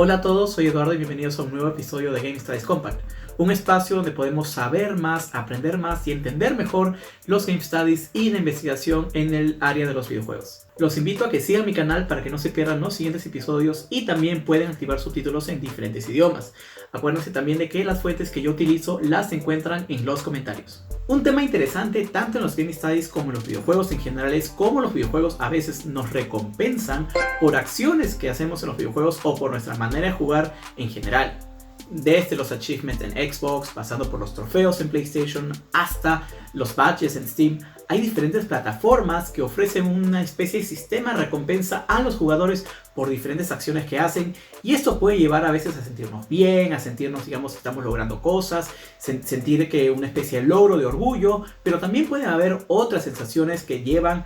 Hola a todos, soy Eduardo y bienvenidos a un nuevo episodio de Game Studies Compact, un espacio donde podemos saber más, aprender más y entender mejor los Game Studies y la investigación en el área de los videojuegos. Los invito a que sigan mi canal para que no se pierdan los siguientes episodios y también pueden activar subtítulos en diferentes idiomas. Acuérdense también de que las fuentes que yo utilizo las encuentran en los comentarios. Un tema interesante tanto en los Game Studies como en los videojuegos en general es cómo los videojuegos a veces nos recompensan por acciones que hacemos en los videojuegos o por nuestra manera de jugar en general. Desde los achievements en Xbox, pasando por los trofeos en PlayStation, hasta los badges en Steam, hay diferentes plataformas que ofrecen una especie de sistema de recompensa a los jugadores por diferentes acciones que hacen, y esto puede llevar a veces a sentirnos bien, a sentirnos, digamos, que estamos logrando cosas, sentir que una especie de logro, de orgullo, pero también pueden haber otras sensaciones que llevan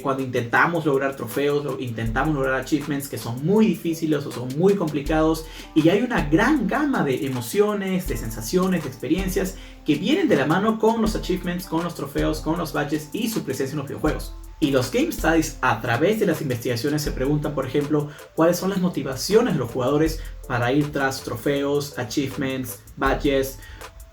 cuando intentamos lograr trofeos o intentamos lograr achievements que son muy difíciles o son muy complicados, y hay una gran gama de emociones, de sensaciones, de experiencias que vienen de la mano con los achievements, con los trofeos, con los badges y su presencia en los videojuegos. Y los Game Studies, a través de las investigaciones, se preguntan, por ejemplo, cuáles son las motivaciones de los jugadores para ir tras trofeos, achievements, badges,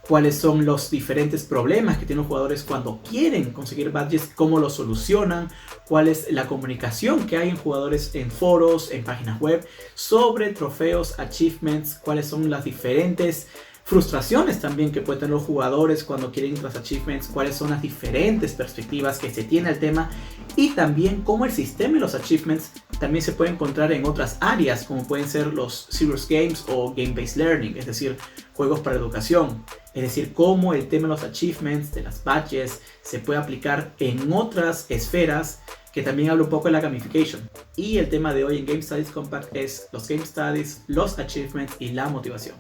cuáles son los diferentes problemas que tienen los jugadores cuando quieren conseguir badges, cómo los solucionan, cuál es la comunicación que hay en jugadores en foros, en páginas web, sobre trofeos, achievements, cuáles son las diferentes frustraciones también que pueden tener los jugadores cuando quieren tras achievements, cuáles son las diferentes perspectivas que se tiene al tema, y también cómo el sistema de los achievements también se puede encontrar en otras áreas como pueden ser los serious games o game-based learning, es decir, juegos para educación. Es decir, cómo el tema de los achievements, de las badges, se puede aplicar en otras esferas, que también habla un poco de la gamification. Y el tema de hoy en Game Studies Compact es los Game Studies, los achievements y la motivación.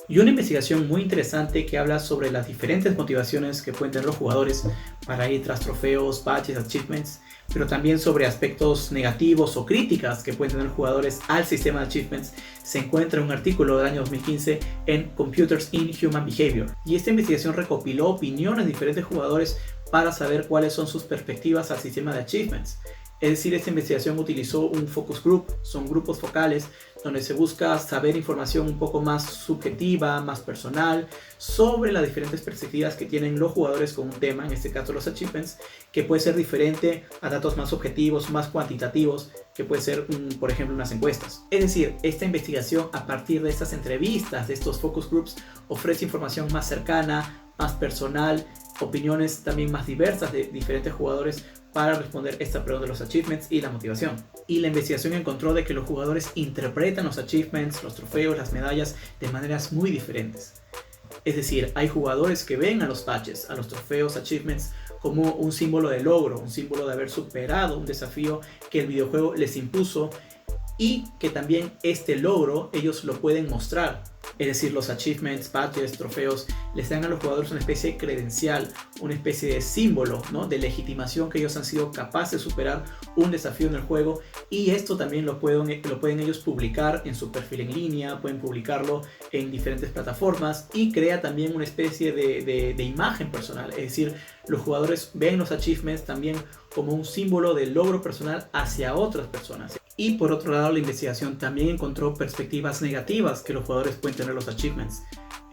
Y una investigación muy interesante que habla sobre las diferentes motivaciones que pueden tener los jugadores para ir tras trofeos, badges, achievements, pero también sobre aspectos negativos o críticas que pueden tener jugadores al sistema de achievements, se encuentra en un artículo del año 2015 en Computers in Human Behavior. Y esta investigación recopiló opiniones de diferentes jugadores para saber cuáles son sus perspectivas al sistema de achievements. Es decir, esta investigación utilizó un focus group, son grupos focales donde se busca saber información un poco más subjetiva, más personal, sobre las diferentes perspectivas que tienen los jugadores con un tema, en este caso los achievements, que puede ser diferente a datos más objetivos, más cuantitativos, que puede ser, por ejemplo, unas encuestas. Es decir, esta investigación a partir de estas entrevistas, de estos focus groups, ofrece información más cercana, más personal, opiniones también más diversas de diferentes jugadores para responder esta pregunta de los achievements y la motivación. Y la investigación encontró de que los jugadores interpretan los achievements, los trofeos, las medallas de maneras muy diferentes. Es decir, hay jugadores que ven a los badges, a los trofeos, achievements como un símbolo de logro, un símbolo de haber superado un desafío que el videojuego les impuso, y que también este logro ellos lo pueden mostrar. Es decir, los achievements, badges, trofeos les dan a los jugadores una especie de credencial, una especie de símbolo, ¿no?, de legitimación que ellos han sido capaces de superar un desafío en el juego, y esto también lo pueden ellos publicar en su perfil en línea, pueden publicarlo en diferentes plataformas, y crea también una especie de imagen personal. Es decir, los jugadores ven los achievements también como un símbolo de logro personal hacia otras personas. Y por otro lado, la investigación también encontró perspectivas negativas que los jugadores pueden tener los achievements.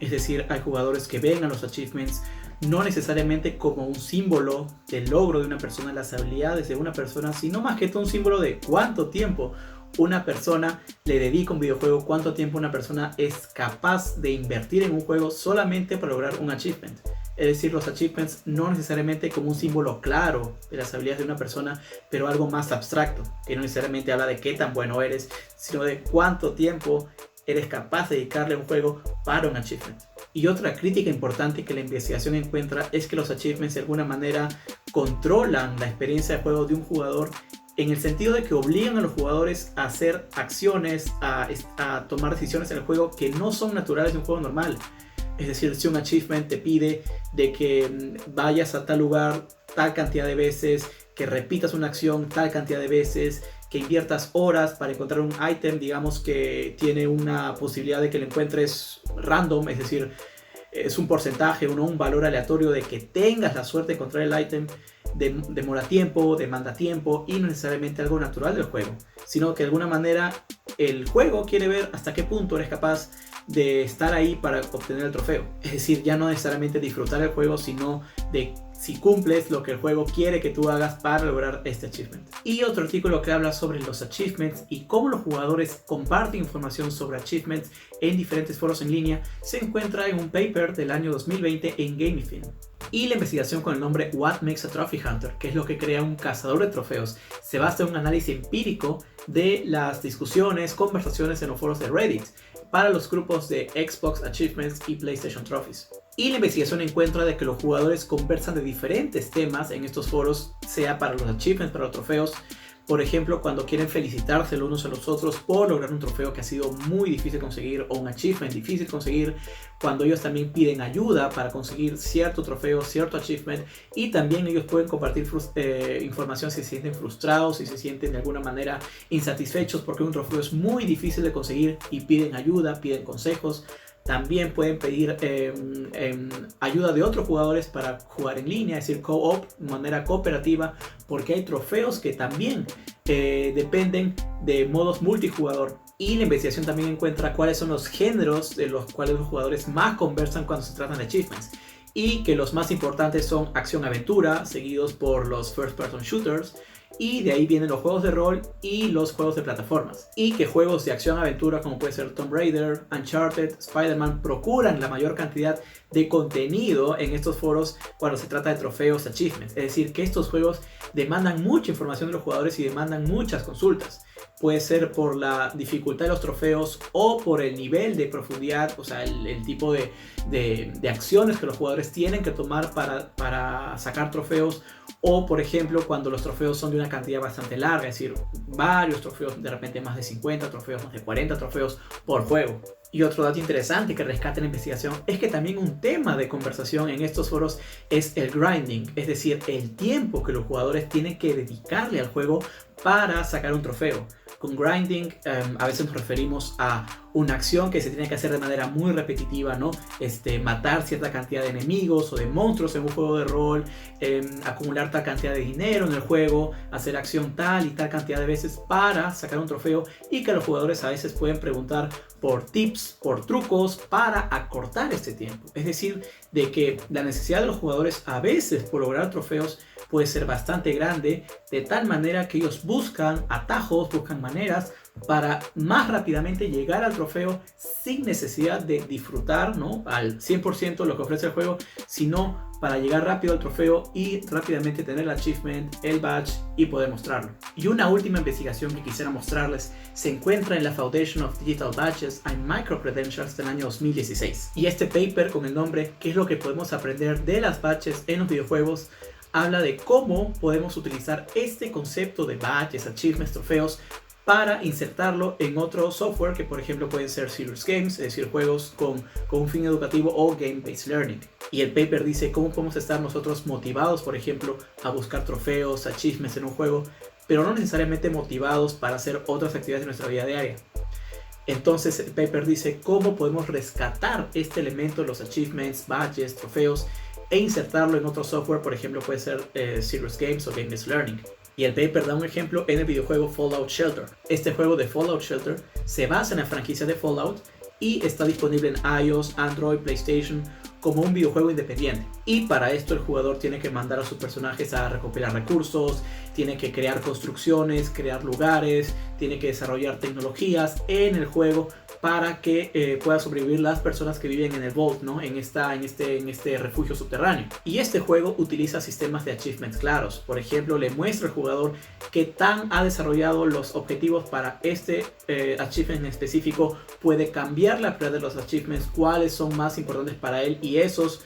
Es decir, hay jugadores que ven a los achievements no necesariamente como un símbolo del logro de una persona, las habilidades de una persona, sino más que todo un símbolo de cuánto tiempo una persona le dedica a un videojuego, cuánto tiempo una persona es capaz de invertir en un juego solamente para lograr un achievement. Es decir, los achievements no necesariamente como un símbolo claro de las habilidades de una persona, pero algo más abstracto, que no necesariamente habla de qué tan bueno eres, sino de cuánto tiempo eres capaz de dedicarle a un juego para un achievement. Y otra crítica importante que la investigación encuentra es que los achievements de alguna manera controlan la experiencia de juego de un jugador, en el sentido de que obligan a los jugadores a hacer acciones, a tomar decisiones en el juego que no son naturales de un juego normal. Es decir, si un achievement te pide de que vayas a tal lugar tal cantidad de veces, que repitas una acción tal cantidad de veces, que inviertas horas para encontrar un ítem, digamos, que tiene una posibilidad de que lo encuentres random, es decir, es un porcentaje o no un valor aleatorio de que tengas la suerte de encontrar el ítem. Demora tiempo, demanda tiempo y no necesariamente algo natural del juego, sino que de alguna manera el juego quiere ver hasta qué punto eres capaz de estar ahí para obtener el trofeo. Es decir, ya no necesariamente disfrutar el juego, sino de si cumples lo que el juego quiere que tú hagas para lograr este achievement. Y otro artículo que habla sobre los achievements y cómo los jugadores comparten información sobre achievements en diferentes foros en línea se encuentra en un paper del año 2020 en Gamifin. Y la investigación con el nombre What Makes a Trophy Hunter, que es lo que crea un cazador de trofeos, se basa en un análisis empírico de las discusiones, conversaciones en los foros de Reddit para los grupos de Xbox Achievements y PlayStation Trophies. Y la investigación encuentra de que los jugadores conversan de diferentes temas en estos foros, sea para los achievements, para los trofeos. Por ejemplo, cuando quieren felicitarse los unos a los otros por lograr un trofeo que ha sido muy difícil conseguir o un achievement difícil conseguir, cuando ellos también piden ayuda para conseguir cierto trofeo, cierto achievement, y también ellos pueden compartir información si se sienten frustrados, si se sienten de alguna manera insatisfechos porque un trofeo es muy difícil de conseguir y piden ayuda, piden consejos. También pueden pedir ayuda de otros jugadores para jugar en línea, es decir, co-op, de manera cooperativa, porque hay trofeos que también dependen de modos multijugador. Y la investigación también encuentra cuáles son los géneros de los cuales los jugadores más conversan cuando se tratan de achievements. Y que los más importantes son acción-aventura, seguidos por los first-person shooters. Y de ahí vienen los juegos de rol y los juegos de plataformas. Y que juegos de acción-aventura como puede ser Tomb Raider, Uncharted, Spider-Man procuran la mayor cantidad de contenido en estos foros cuando se trata de trofeos, achievements. Es decir, que estos juegos demandan mucha información de los jugadores y demandan muchas consultas. Puede ser por la dificultad de los trofeos o por el nivel de profundidad, o sea, el tipo de acciones que los jugadores tienen que tomar para sacar trofeos. O por ejemplo cuando los trofeos son de una cantidad bastante larga, es decir, varios trofeos, de repente más de 50 trofeos, más de 40 trofeos por juego. Y otro dato interesante que rescata la investigación es que también un tema de conversación en estos foros es el grinding, es decir, el tiempo que los jugadores tienen que dedicarle al juego para sacar un trofeo. Con grinding a veces nos referimos a una acción que se tiene que hacer de manera muy repetitiva, ¿no? Matar cierta cantidad de enemigos o de monstruos en un juego de rol, acumular tal cantidad de dinero en el juego, hacer acción tal y tal cantidad de veces para sacar un trofeo, y que los jugadores a veces pueden preguntar por tips, por trucos para acortar este tiempo. Es decir, de que la necesidad de los jugadores a veces por lograr trofeos puede ser bastante grande, de tal manera que ellos buscan atajos, buscan maneras para más rápidamente llegar al trofeo sin necesidad de disfrutar, ¿no?, al 100% lo que ofrece el juego, sino para llegar rápido al trofeo y rápidamente tener el achievement, el badge y poder mostrarlo. Y una última investigación que quisiera mostrarles se encuentra en la Foundation of Digital Badges and Micro-Credentials del año 2016. Y este paper con el nombre ¿Qué es lo que podemos aprender de las badges en los videojuegos? Habla de cómo podemos utilizar este concepto de badges, achievements, trofeos para insertarlo en otro software que por ejemplo pueden ser serious games, es decir, juegos con un fin educativo o game-based learning. Y el paper dice cómo podemos estar nosotros motivados, por ejemplo, a buscar trofeos, achievements en un juego, pero no necesariamente motivados para hacer otras actividades de nuestra vida diaria. Entonces el paper dice cómo podemos rescatar este elemento de los achievements, badges, trofeos e insertarlo en otro software, por ejemplo puede ser serious games o game-based learning. Y el paper da un ejemplo en el videojuego Fallout Shelter. Este juego de Fallout Shelter se basa en la franquicia de Fallout y está disponible en iOS, Android, PlayStation como un videojuego independiente. Y para esto el jugador tiene que mandar a sus personajes a recopilar recursos, tiene que crear construcciones, crear lugares, tiene que desarrollar tecnologías en el juego para que puedan sobrevivir las personas que viven en el Vault, ¿no? en este refugio subterráneo. Y este juego utiliza sistemas de achievements claros. Por ejemplo, le muestra al jugador qué tan ha desarrollado los objetivos para este achievement en específico, puede cambiar la prioridad de los achievements, cuáles son más importantes para él, y esos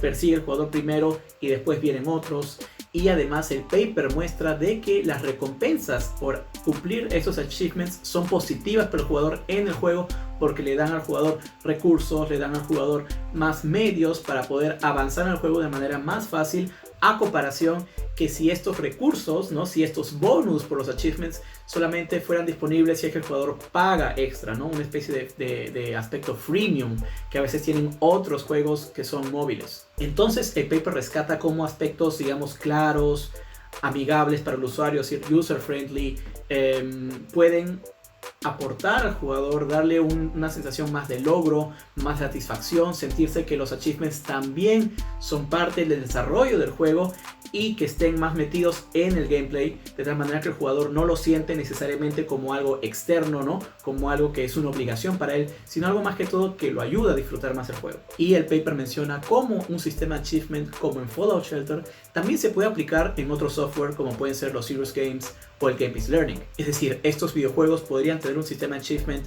persigue el jugador primero y después vienen otros. Y además el paper muestra de que las recompensas por cumplir esos achievements son positivas para el jugador en el juego, porque le dan al jugador recursos, le dan al jugador más medios para poder avanzar en el juego de manera más fácil, a comparación que si estos recursos, ¿no? Si estos bonus por los achievements solamente fueran disponibles si es que el jugador paga extra, ¿no? Una especie de aspecto freemium que a veces tienen otros juegos que son móviles. Entonces el paper rescata como aspectos, digamos, claros, amigables para el usuario, es decir, user friendly, pueden aportar al jugador, darle una sensación más de logro, más satisfacción, sentirse que los achievements también son parte del desarrollo del juego y que estén más metidos en el gameplay, de tal manera que el jugador no lo siente necesariamente como algo externo, ¿no? Como algo que es una obligación para él, sino algo más que todo que lo ayuda a disfrutar más el juego. Y el paper menciona cómo un sistema achievement como en Fallout Shelter también se puede aplicar en otro software como pueden ser los Serious Games o el Game is Learning. Es decir, estos videojuegos podrían tener un sistema achievement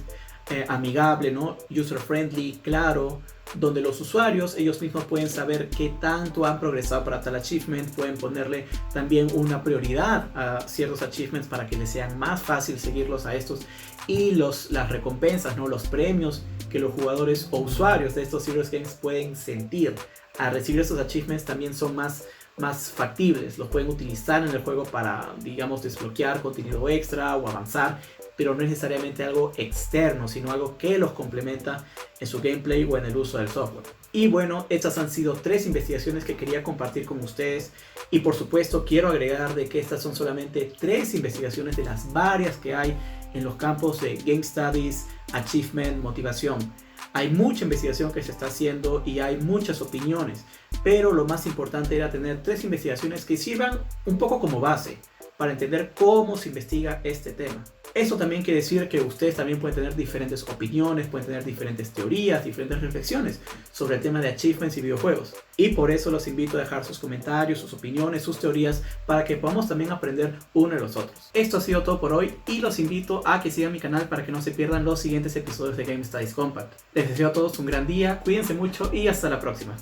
amigable, ¿no? User friendly, claro, donde los usuarios ellos mismos pueden saber qué tanto han progresado para tal achievement, pueden ponerle también una prioridad a ciertos achievements para que les sea más fácil seguirlos a estos, y las recompensas, ¿no? Los premios que los jugadores o usuarios de estos Serious Games pueden sentir al recibir estos achievements también son más factibles, los pueden utilizar en el juego para, digamos, desbloquear contenido extra o avanzar, pero no es necesariamente algo externo, sino algo que los complementa en su gameplay o en el uso del software. Y bueno, estas han sido 3 investigaciones que quería compartir con ustedes, y por supuesto quiero agregar de que estas son solamente 3 investigaciones de las varias que hay en los campos de Game Studies, Achievement, motivación. Hay mucha investigación que se está haciendo y hay muchas opiniones, pero lo más importante era tener 3 investigaciones que sirvan un poco como base para entender cómo se investiga este tema. Eso también quiere decir que ustedes también pueden tener diferentes opiniones, pueden tener diferentes teorías, diferentes reflexiones sobre el tema de achievements y videojuegos. Y por eso los invito a dejar sus comentarios, sus opiniones, sus teorías, para que podamos también aprender uno de los otros. Esto ha sido todo por hoy y los invito a que sigan mi canal para que no se pierdan los siguientes episodios de Game Studies Compact. Les deseo a todos un gran día, cuídense mucho y hasta la próxima.